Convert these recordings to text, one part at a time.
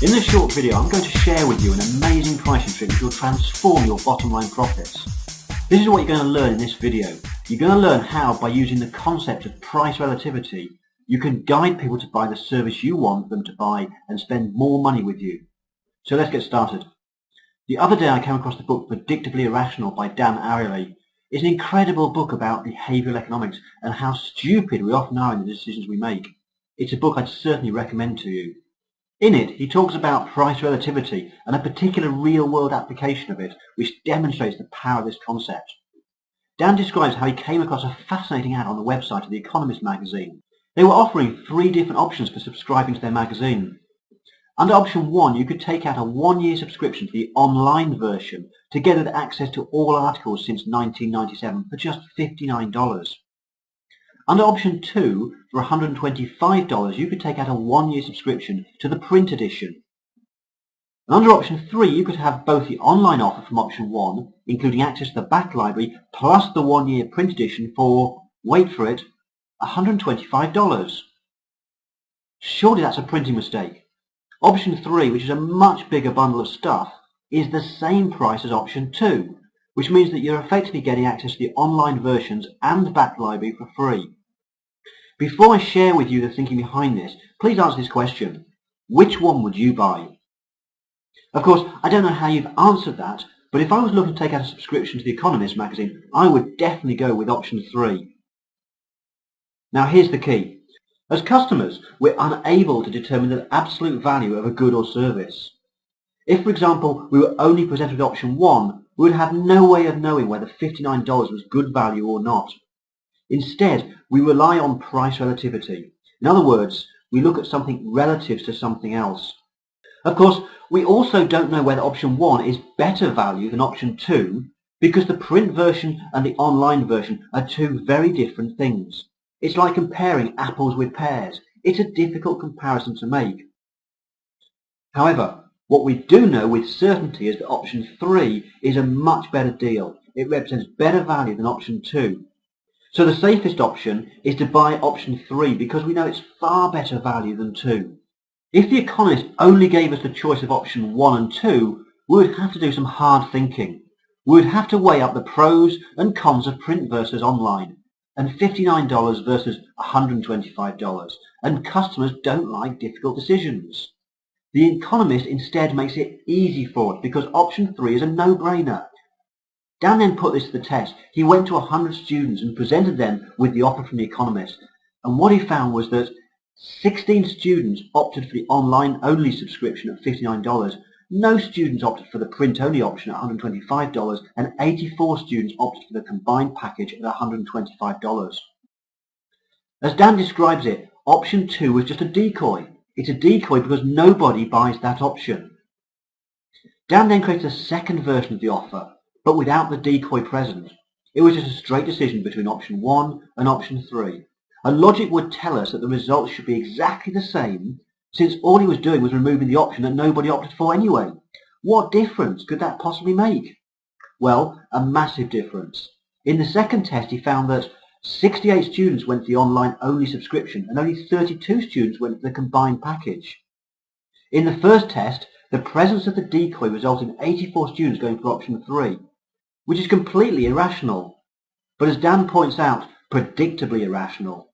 In this short video, I'm going to share with you an amazing pricing trick which will transform your bottom line profits. This is what you're going to learn in this video. You're going to learn how, by using the concept of price relativity, you can guide people to buy the service you want them to buy and spend more money with you. So let's get started. The other day I came across the book Predictably Irrational by Dan Ariely. It's an incredible book about behavioural economics and how stupid we often are in the decisions we make. It's a book I'd certainly recommend to you. In it, he talks about price relativity and a particular real-world application of it, which demonstrates the power of this concept. Dan describes how he came across a fascinating ad on the website of The Economist magazine. They were offering 3 different options for subscribing to their magazine. Under option 1, you could take out a 1-year subscription to the online version, together with access to all articles since 1997 for just $59. Under option 2, for $125, you could take out a 1-year subscription to the print edition. And under option 3, you could have both the online offer from option 1, including access to the back library, plus the 1-year print edition for, wait for it, $125. Surely that's a printing mistake. Option 3, which is a much bigger bundle of stuff, is the same price as option 2, which means that you're effectively getting access to the online versions and back library for free. Before I share with you the thinking behind this, please answer this question. Which one would you buy? Of course, I don't know how you've answered that, but if I was looking to take out a subscription to The Economist magazine, I would definitely go with option 3. Now here's the key. As customers, we're unable to determine the absolute value of a good or service. If, for example, we were only presented with option 1, we would have no way of knowing whether $59 was good value or not. Instead, we rely on price relativity. In other words, we look at something relative to something else. Of course, we also don't know whether option 1 is better value than option 2 because the print version and the online version are 2 very different things. It's like comparing apples with pears. It's a difficult comparison to make. However, what we do know with certainty is that option 3 is a much better deal. It represents better value than option 2. So the safest option is to buy option 3 because we know it's far better value than 2. If The Economist only gave us the choice of option 1 and 2, we would have to do some hard thinking. We would have to weigh up the pros and cons of print versus online, and $59 versus $125, and customers don't like difficult decisions. The Economist instead makes it easy for us because option 3 is a no-brainer. Dan then put this to the test. He went to 100 students and presented them with the offer from The Economist, and what he found was that 16 students opted for the online-only subscription at $59, no students opted for the print-only option at $125, and 84 students opted for the combined package at $125. As Dan describes it, option 2 was just a decoy. It's a decoy because nobody buys that option. Dan then created a second version of the offer, but without the decoy present. It was just a straight decision between option 1 and option 3. And logic would tell us that the results should be exactly the same, since all he was doing was removing the option that nobody opted for anyway. What difference could that possibly make? Well, a massive difference. In the second test, he found that 68 students went for the online-only subscription and only 32 students went for the combined package. In the first test, the presence of the decoy resulted in 84 students going for option 3, which is completely irrational, but as Dan points out, predictably irrational.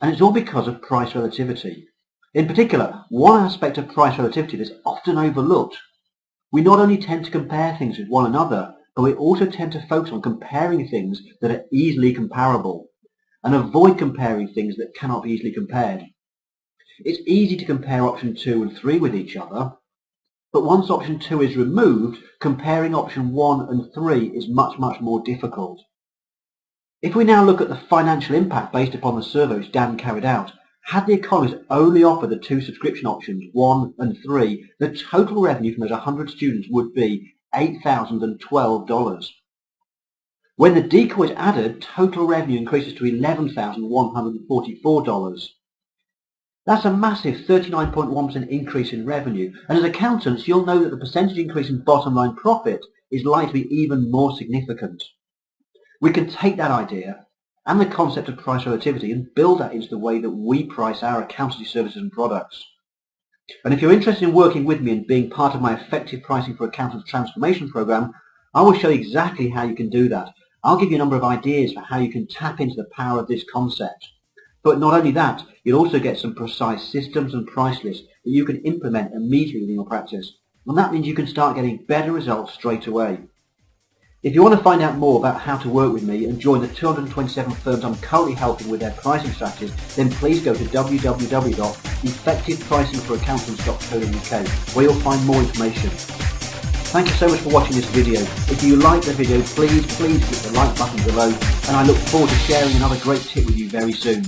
And it's all because of price relativity. In particular, one aspect of price relativity that's often overlooked. We not only tend to compare things with one another, but we also tend to focus on comparing things that are easily comparable and avoid comparing things that cannot be easily compared. It's easy to compare option 2 and 3 with each other, but once option 2 is removed, comparing option 1 and 3 is much more difficult. If we now look at the financial impact based upon the survey which Dan carried out, had The Economist only offered the 2 subscription options, 1 and 3, the total revenue from those 100 students would be $8,012. When the decoy is added, total revenue increases to $11,144. That's a massive 39.1% increase in revenue, and as accountants you'll know that the percentage increase in bottom line profit is likely to be even more significant. We can take that idea and the concept of price relativity and build that into the way that we price our accountancy services and products. And if you're interested in working with me and being part of my Effective Pricing for Accountants transformation program, I will show you exactly how you can do that. I'll give you a number of ideas for how you can tap into the power of this concept. But not only that, you'll also get some precise systems and price lists that you can implement immediately in your practice. And that means you can start getting better results straight away. If you want to find out more about how to work with me and join the 227 firms I'm currently helping with their pricing strategies, then please go to www.effectivepricingforaccountants.co.uk, where you'll find more information. Thank you so much for watching this video. If you liked the video, please click the like button below, and I look forward to sharing another great tip with you very soon.